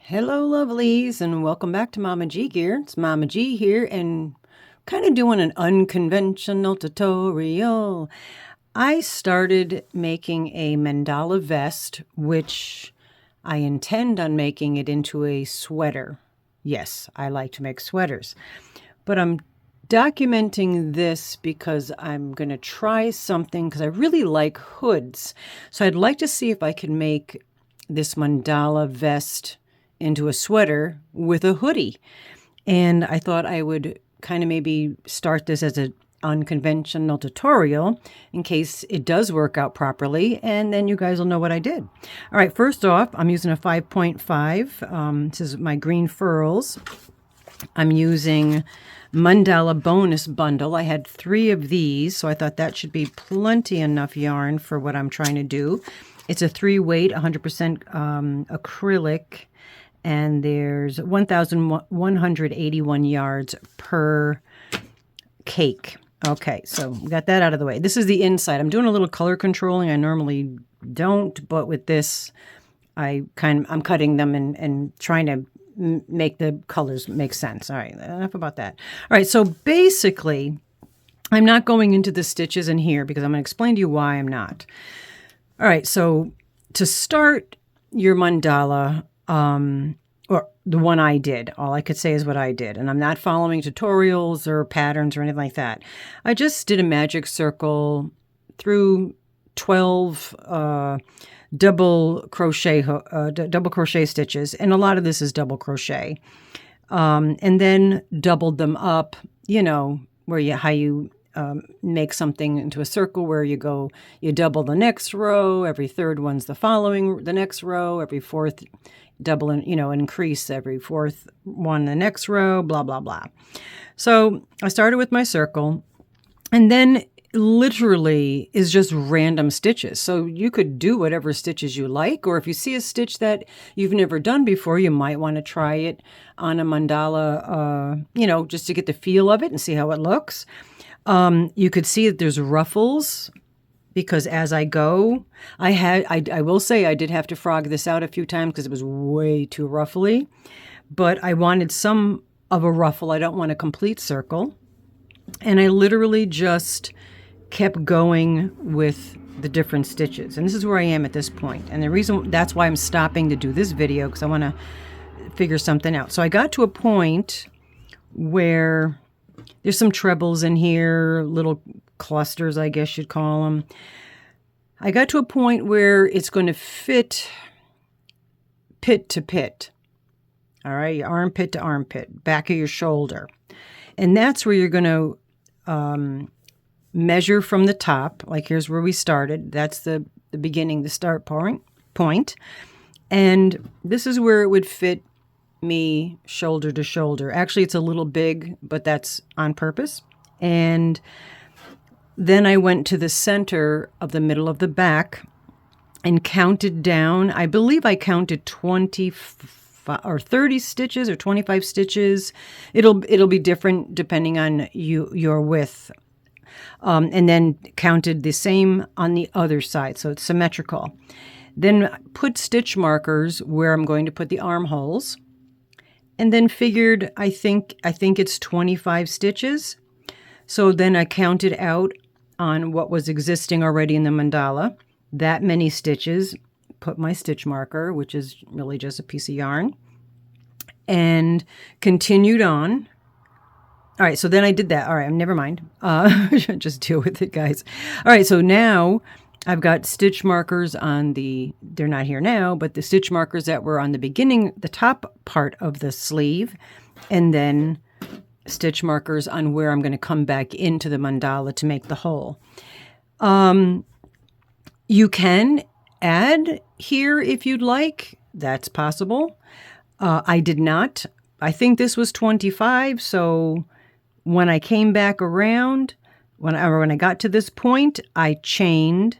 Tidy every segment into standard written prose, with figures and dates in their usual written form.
Hello, lovelies, and welcome back to Mama G Gear. It's Mama G here, and kind of doing an unconventional tutorial. I started making a mandala vest, which I intend on making it into a sweater. Yes, I like to make sweaters, but I'm documenting this because I'm going to try something because I really like hoods. So I'd like to see if I can make this mandala vest into a sweater with a hoodie. And I thought I would kind of maybe start this as an unconventional tutorial in case it does work out properly, and then you guys will know what I did. All right, first off, I'm using a 5.5. This is my green furls. I'm using Mandala bonus bundle. I had 3 of these, so I thought that should be plenty enough yarn for what I'm trying to do. It's a 3-weight, 100% acrylic, and there's 1,181 yards per cake. Okay, so we got that out of the way. This is the inside. I'm doing a little color controlling. I normally don't, but with this, I'm cutting them and trying to make the colors make sense. All right, enough about that. All right, so basically, I'm not going into the stitches in here because I'm going to explain to you why I'm not. All right, so to start your mandala, or the one I did, all I could say is what I did, and I'm not following tutorials or patterns or anything like that. I just did a magic circle through 12 double crochet stitches, and a lot of this is double crochet, and then doubled them up, you know, how you make something into a circle where you double the next row, every third one's the next row, every fourth double and, increase every fourth one the next row, blah, blah, blah. So I started with my circle, and then literally is just random stitches. So you could do whatever stitches you like, or if you see a stitch that you've never done before, you might want to try it on a mandala, just to get the feel of it and see how it looks. You could see that there's ruffles because as I go, I will say I did have to frog this out a few times because it was way too ruffly, but I wanted some of a ruffle. I don't want a complete circle. And I literally just kept going with the different stitches. And this is where I am at this point. And the reason that's why I'm stopping to do this video, because I want to figure something out. So I got to a point where there's some trebles in here, little clusters, I guess you'd call them. I got to a point where it's going to fit pit to pit. All right, armpit to armpit, back of your shoulder. And that's where you're going to measure from the top. Like here's where we started. That's the beginning, the start point. And this is where it would fit me shoulder to shoulder. Actually, it's a little big, but that's on purpose. And then I went to the center of the middle of the back and counted down. I believe I counted 25 or 30 stitches or 25 stitches. It'll be different depending on your width. And then counted the same on the other side, so it's symmetrical. Then put stitch markers where I'm going to put the armholes. And then figured, I think it's 25 stitches. So then I counted out on what was existing already in the mandala, that many stitches, put my stitch marker, which is really just a piece of yarn, and continued on. All right, so then I did that. All right, never mind. Just deal with it, guys. All right, so now I've got stitch markers they're not here now, but the stitch markers that were on the beginning, the top part of the sleeve, and then stitch markers on where I'm going to come back into the mandala to make the hole. You can add here if you'd like. That's possible. I did not. I think this was 25, so when I came back around, when I got to this point, I chained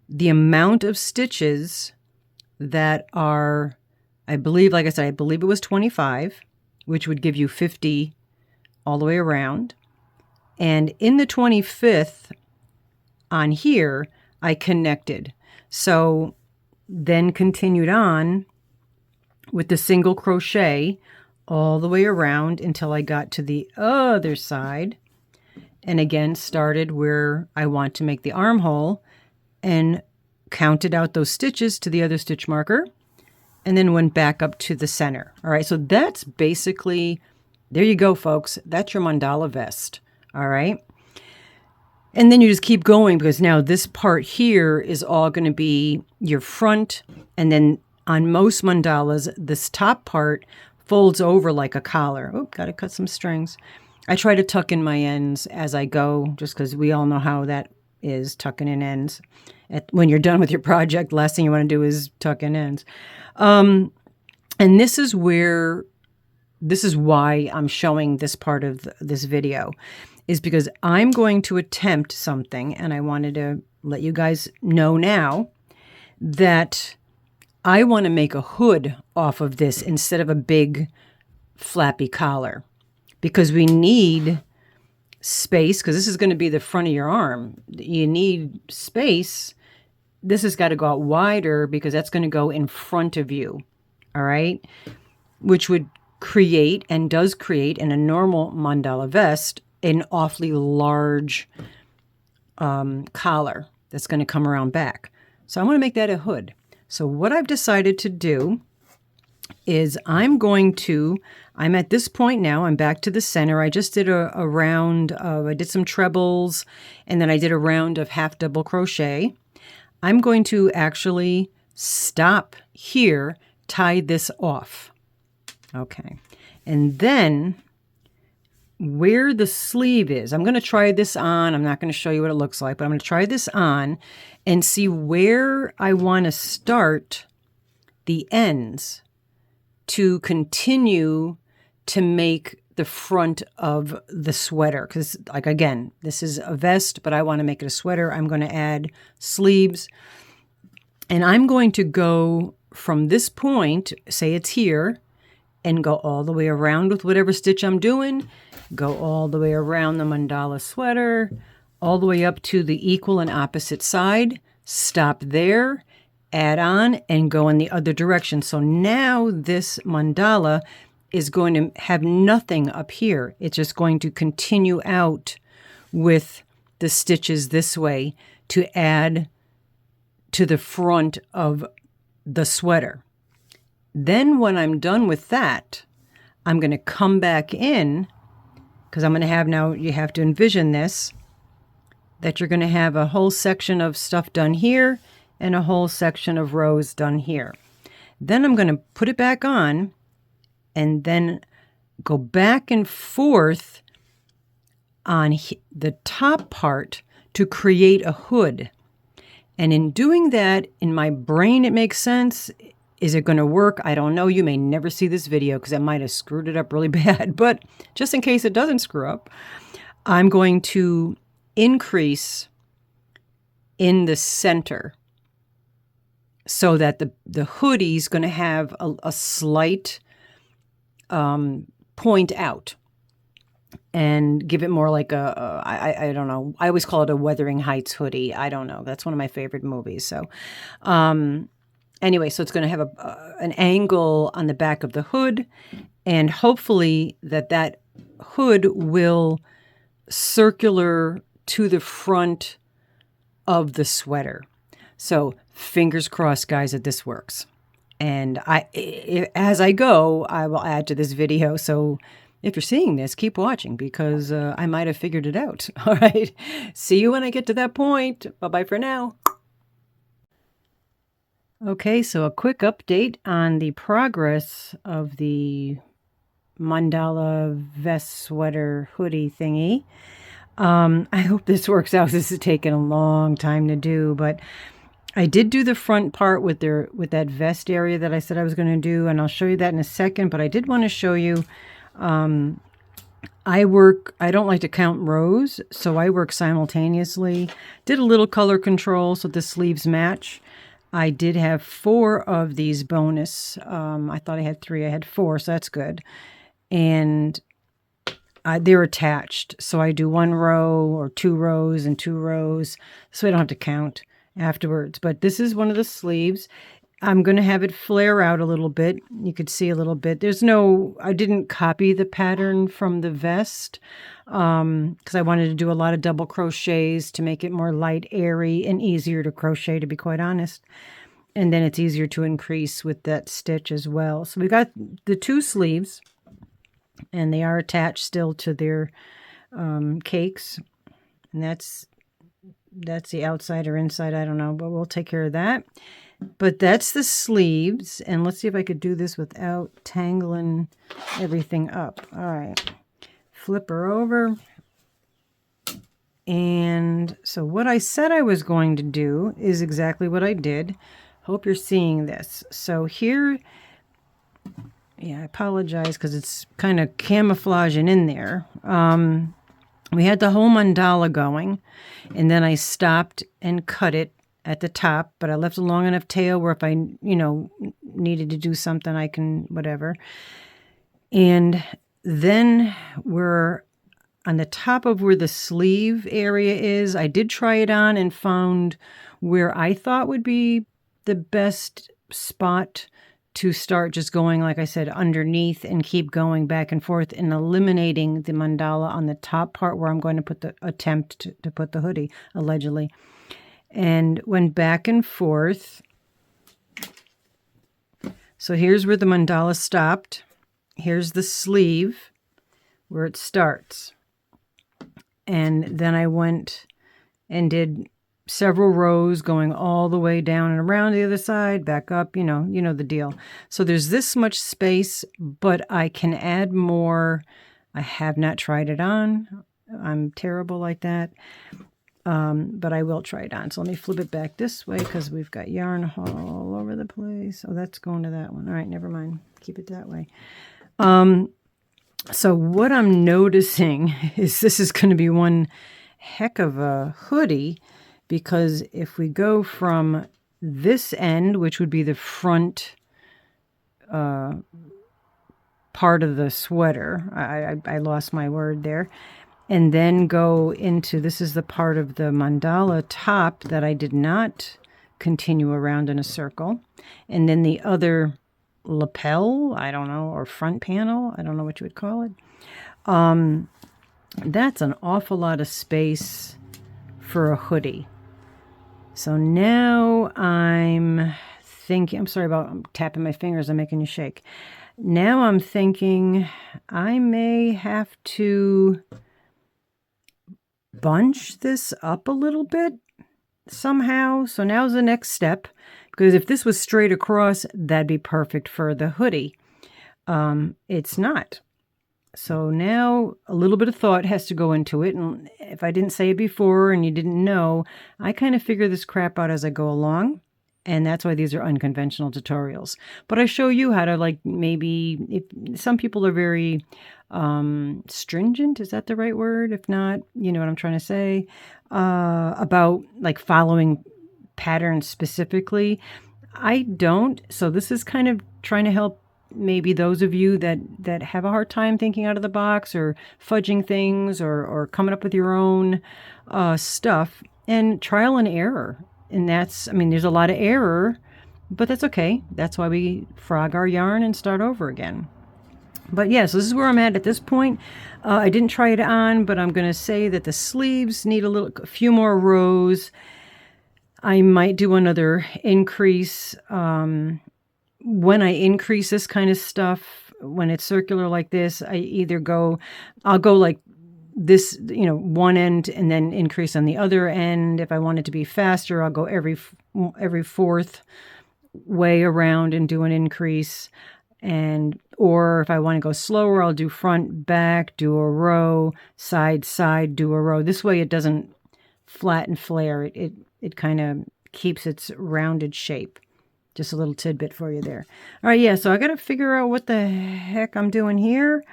the amount of stitches that are, I believe, like I said, I believe it was 25, which would give you 50 all the way around. And in the 25th on here, I connected. So then continued on with the single crochet all the way around until I got to the other side. And again, started where I want to make the armhole and counted out those stitches to the other stitch marker and then went back up to the center. All right, so that's basically, there you go, folks. That's your mandala vest. All right. And then you just keep going because now this part here is all going to be your front. And then on most mandalas, this top part folds over like a collar. Oh, got to cut some strings. I try to tuck in my ends as I go, just because we all know how that is, tucking in ends. When you're done with your project, last thing you want to do is tuck in ends. And this is why I'm showing this part of this video, is because I'm going to attempt something, and I wanted to let you guys know now that I want to make a hood off of this instead of a big flappy collar, because we need space, because this is going to be the front of your arm. You need space. This has got to go out wider because that's going to go in front of you, all right? Which would create, and does create, in a normal mandala vest, an awfully large collar that's going to come around back. So I'm going to make that a hood. So what I've decided to do is I'm at this point now, I'm back to the center. I just did a round of, I did some trebles, and then I did a round of half double crochet. I'm going to actually stop here, tie this off. Okay. And then where the sleeve is, I'm going to try this on. I'm not going to show you what it looks like, but I'm going to try this on and see where I want to start the ends to continue to make the front of the sweater. Because, like, again, this is a vest, but I want to make it a sweater. I'm going to add sleeves. And I'm going to go from this point, say it's here, and go all the way around with whatever stitch I'm doing. Go all the way around the mandala sweater, all the way up to the equal and opposite side. Stop there, add on, and go in the other direction. So now this mandala is going to have nothing up here. It's just going to continue out with the stitches this way to add to the front of the sweater. Then when I'm done with that, I'm going to come back in, because I'm going to have, now you have to envision this, that you're going to have a whole section of stuff done here and a whole section of rows done here. Then I'm going to put it back on and then go back and forth on the top part to create a hood. And in doing that, in my brain, it makes sense. Is it going to work? I don't know. You may never see this video because I might have screwed it up really bad. But just in case it doesn't screw up, I'm going to increase in the center so that the hoodie is going to have a slight point out and give it more like I don't know. I always call it a Wuthering Heights hoodie. I don't know. That's one of my favorite movies. So anyway, so it's going to have an angle on the back of the hood, and hopefully that hood will circular to the front of the sweater. So fingers crossed, guys, that this works. And as I go, I will add to this video. So if you're seeing this, keep watching, because I might have figured it out. All right. See you when I get to that point. Bye-bye for now. Okay, so a quick update on the progress of the mandala vest sweater hoodie thingy. I hope this works out. This has taken a long time to do, but I did do the front part with that vest area that I said I was going to do, and I'll show you that in a second. But I did want to show you, I don't like to count rows, so I work simultaneously. Did a little color control so the sleeves match. I did have 4 of these bonus. I thought I had 3. I had 4, so that's good. And they're attached. So I do 1 row or 2 rows and 2 rows, so I don't have to count afterwards. But this is one of the sleeves. I'm going to have it flare out a little bit. You could see a little bit. I didn't copy the pattern from the vest because I wanted to do a lot of double crochets to make it more light, airy, and easier to crochet, to be quite honest. And then it's easier to increase with that stitch as well. So we got the 2 sleeves, and they are attached still to their cakes. And that's the outside or inside, I don't know, but we'll take care of that. But that's the sleeves, and let's see if I could do this without tangling everything up. All right, flip her over. And so what I said I was going to do is exactly what I did. Hope you're seeing this. So here, yeah, I apologize because it's kind of camouflaging in there. We had the whole mandala going, and then I stopped and cut it at the top, but I left a long enough tail where if I, needed to do something, I can, whatever. And then we're on the top of where the sleeve area is. I did try it on and found where I thought would be the best spot to start just going, like I said, underneath and keep going back and forth and eliminating the mandala on the top part where I'm going to put to put the hoodie, allegedly. And went back and forth. So here's where the mandala stopped. Here's the sleeve where it starts. And then I went and did several rows going all the way down and around the other side, back up, you know the deal. So there's this much space, but I can add more. I have not tried it on. I'm terrible like that. But I will try it on. So let me flip it back this way because we've got yarn all over the place. Oh, that's going to that one. All right, never mind. Keep it that way. So what I'm noticing is this is going to be one heck of a hoodie, because if we go from this end, which would be the front part of the sweater, I lost my word there, and then go into, this is the part of the mandala top that I did not continue around in a circle, and then the other lapel, I don't know, or front panel, I don't know what you would call it. That's an awful lot of space for a hoodie. So now I'm thinking, I'm sorry about tapping my fingers, I'm making you shake. Now I'm thinking I may have to bunch this up a little bit somehow. So now's the next step, because if this was straight across, that'd be perfect for the hoodie. It's not. So now a little bit of thought has to go into it. And if I didn't say it before and you didn't know, I kind of figure this crap out as I go along. And that's why these are unconventional tutorials. But I show you how to, like, maybe, if some people are very stringent, is that the right word? If not, you know what I'm trying to say, about like following patterns specifically. I don't. So this is kind of trying to help maybe those of you that have a hard time thinking out of the box or fudging things or coming up with your own stuff, and trial and error. And that's, I mean, there's a lot of error, but that's okay. That's why we frog our yarn and start over again. But yeah, so this is where I'm at this point. I didn't try it on, but I'm going to say that the sleeves need a few more rows. I might do another increase. When I increase this kind of stuff, when it's circular like this, I'll go like this, one end and then increase on the other end. If I want it to be faster, I'll go every fourth way around and do an increase. Or if I want to go slower, I'll do front, back, do a row, side, do a row. This way it doesn't flat and flare. It kind of keeps its rounded shape. Just a little tidbit for you there. All right, yeah, so I got to figure out what the heck I'm doing here.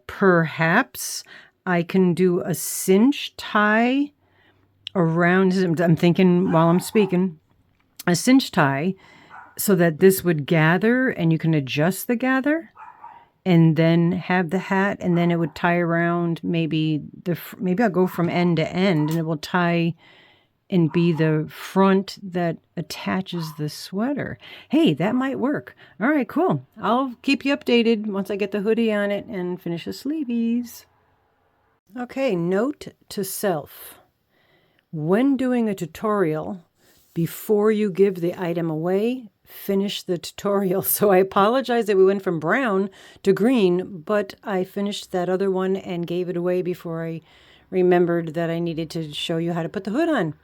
Perhaps I can do a cinch tie around, I'm thinking while I'm speaking, a cinch tie so that this would gather and you can adjust the gather and then have the hat, and then it would tie around maybe I'll go from end to end and it will tie and be the front that attaches the sweater. Hey, that might work. All right, cool. I'll keep you updated once I get the hoodie on it and finish the sleeveys. Okay, note to self. When doing a tutorial, before you give the item away, finish the tutorial. So I apologize that we went from brown to green, but I finished that other one and gave it away before I remembered that I needed to show you how to put the hood on.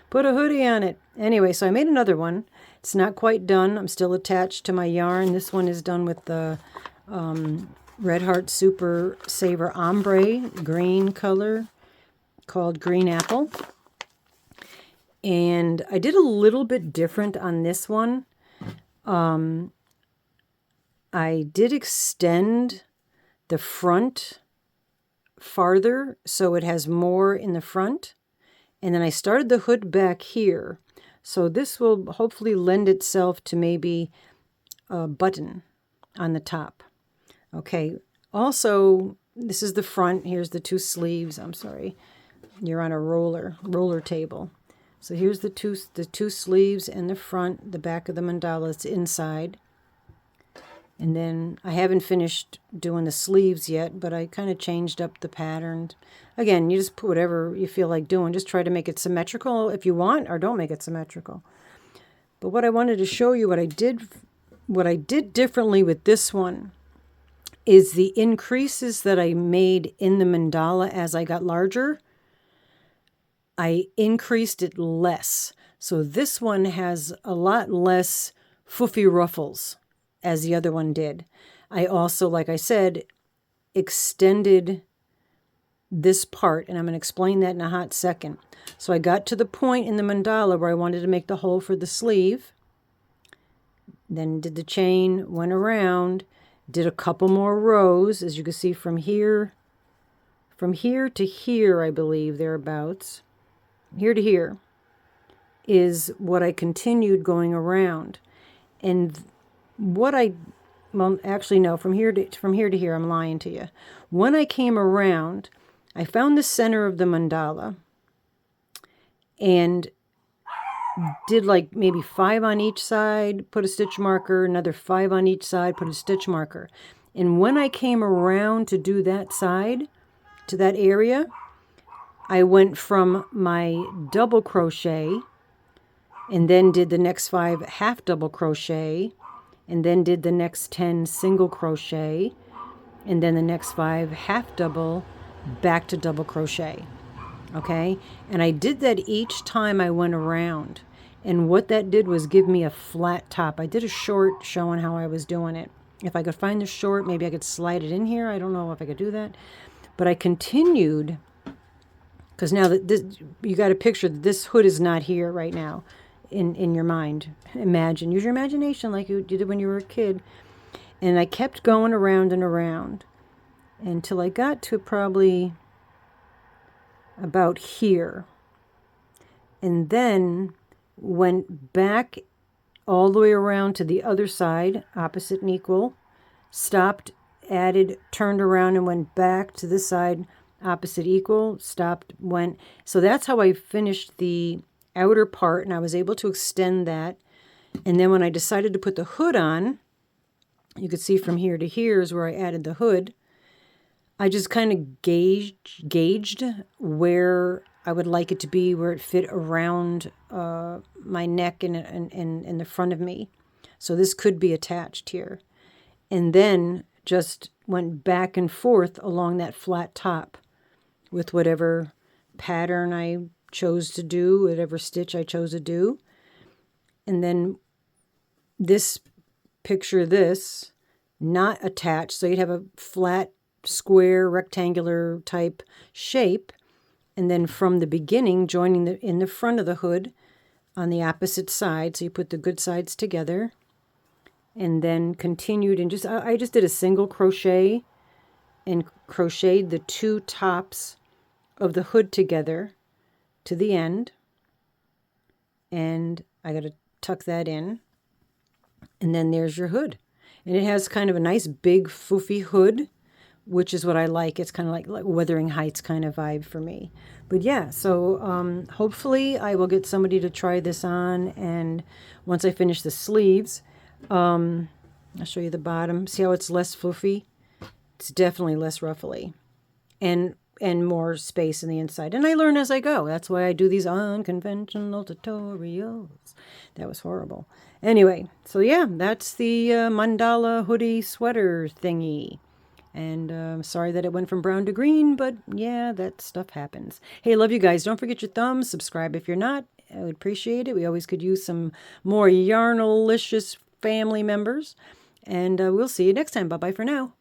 Put a hoodie on it. Anyway, so I made another one. It's not quite done. I'm still attached to my yarn. This one is done with the Red Heart Super Saver Ombre green color called Green Apple. And I did a little bit different on this one. I did extend the front farther so it has more in the front. And then I started the hood back here. So this will hopefully lend itself to maybe a button on the top. Okay, also, this is the front. Here's the two sleeves. I'm sorry. You're on a roller table. So here's the two sleeves and the front, the back of the mandala is inside. And then I haven't finished doing the sleeves yet, but I kind of changed up the pattern. Again, you just put whatever you feel like doing. Just try to make it symmetrical if you want, or don't make it symmetrical. But what I wanted to show you, what I did differently with this one is the increases that I made in the mandala as I got larger. I increased it less. So this one has a lot less foofy ruffles as the other one did. I also, like I said, extended this part, and I'm going to explain that in a hot second. So I got to the point in the mandala where I wanted to make the hole for the sleeve. Then did the chain, went around, did a couple more rows, as you can see from here to here, I believe, thereabouts. Here to here is what I continued going around. And what well, actually, no, from here to here, I'm lying to you. When I came around, I found the center of the mandala and did like maybe 5 on each side, put a stitch marker, another 5 on each side, put a stitch marker. And when I came around to do that side, to that area, I went from my double crochet and then did the next 5 half double crochet, and then did the next 10 single crochet, and then the next 5 half double, back to double crochet. Okay, and I did that each time I went around, and what that did was give me a flat top. I did a short showing how I was doing it. If I could find the short, maybe I could slide it in here. I don't know if I could do that, but I continued, because now that this, you got a picture that this hood is not here right now in your mind. Imagine, use your imagination like you did when you were a kid. And I kept going around and around until I got to probably about here, and then went back all the way around to the other side, opposite and equal, stopped, added, turned around, and went back to this side, opposite, equal, stopped, went. So that's how I finished the outer part, and I was able to extend that. And then when I decided to put the hood on, you could see from here to here is where I added the hood. I just kind of gauged where I would like it to be, where it fit around my neck and in the front of me. So this could be attached here. And then just went back and forth along that flat top with whatever pattern I chose to do, whatever stitch I chose to do. And then this picture, this, not attached, so you'd have a flat, square, rectangular type shape, and then from the beginning joining in the front of the hood on the opposite side, so you put the good sides together, and then continued, and I just did a single crochet and crocheted the 2 tops of the hood together to the end, and I got to tuck that in, and then there's your hood. And it has kind of a nice big foofy hood which is what I like. It's kind of like Wuthering Heights kind of vibe for me. But yeah, so hopefully I will get somebody to try this on, and once I finish the sleeves, I'll show you the bottom. See how it's less floofy? It's definitely less ruffly, and more space in the inside. And I learn as I go. That's why I do these unconventional tutorials. That was horrible. Anyway, so yeah, that's the Mandala hoodie sweater thingy. And sorry that it went from brown to green, but yeah, that stuff happens. Hey, love you guys. Don't forget your thumbs. Subscribe if you're not. I would appreciate it. We always could use some more yarnalicious family members. And we'll see you next time. Bye-bye for now.